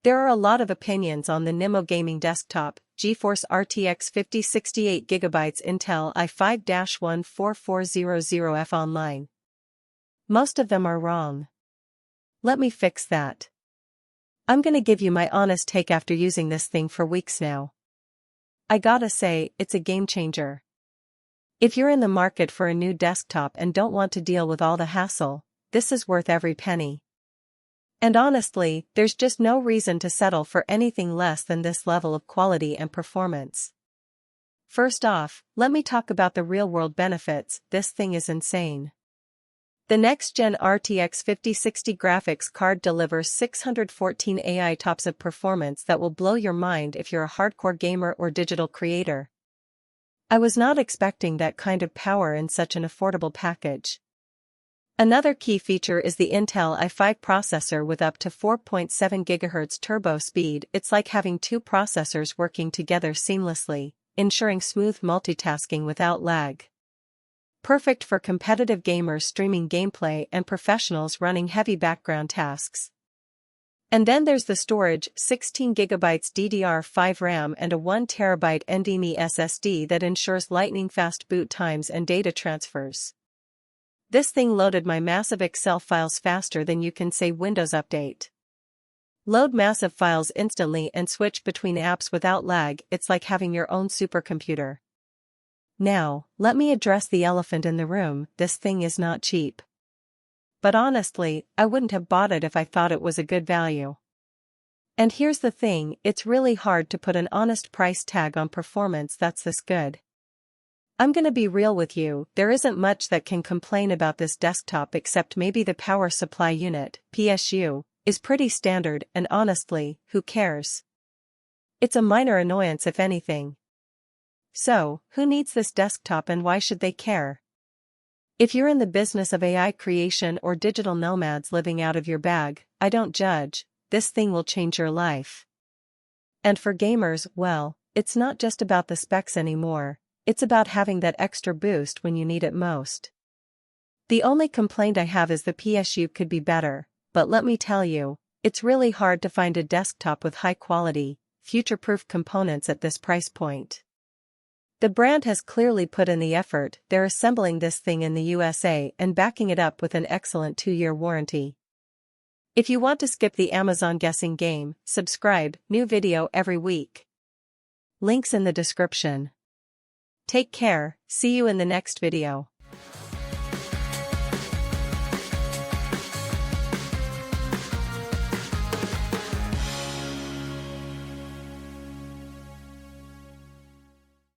There are a lot of opinions on the Nimo gaming desktop, GeForce RTX 5068GB Intel i5-14400F online. Most of them are wrong. Let me fix that. I'm gonna give you my honest take after using this thing for weeks now. I gotta say, it's a game changer. If you're in the market for a new desktop and don't want to deal with all the hassle, this is worth every penny. And honestly, there's just no reason to settle for anything less than this level of quality and performance. First off, let me talk about the real-world benefits. This thing is insane. The next-gen RTX 5060 graphics card delivers 614 AI TOPS of performance that will blow your mind if you're a hardcore gamer or digital creator. I was not expecting that kind of power in such an affordable package. Another key feature is the Intel i5 processor with up to 4.7 GHz turbo speed. It's like having two processors working together seamlessly, ensuring smooth multitasking without lag. Perfect for competitive gamers streaming gameplay and professionals running heavy background tasks. And then there's the storage, 16GB DDR5 RAM and a 1TB NVMe SSD that ensures lightning-fast boot times and data transfers. This thing loaded my massive Excel files faster than you can say Windows Update. Load massive files instantly and switch between apps without lag. It's like having your own supercomputer. Now, let me address the elephant in the room. This thing is not cheap. But honestly, I wouldn't have bought it if I thought it was a good value. And here's the thing, it's really hard to put an honest price tag on performance that's this good. I'm gonna be real with you, there isn't much that can complain about this desktop except maybe the power supply unit, PSU, is pretty standard, and honestly, who cares? It's a minor annoyance if anything. So, who needs this desktop and why should they care? If you're in the business of AI creation or digital nomads living out of your bag, I don't judge, this thing will change your life. And for gamers, well, it's not just about the specs anymore. It's about having that extra boost when you need it most. The only complaint I have is the PSU could be better, but let me tell you, it's really hard to find a desktop with high-quality, future-proof components at this price point. The brand has clearly put in the effort. They're assembling this thing in the USA and backing it up with an excellent 2-year warranty. If you want to skip the Amazon guessing game, subscribe, new video every week. Links in the description. Take care, see you in the next video.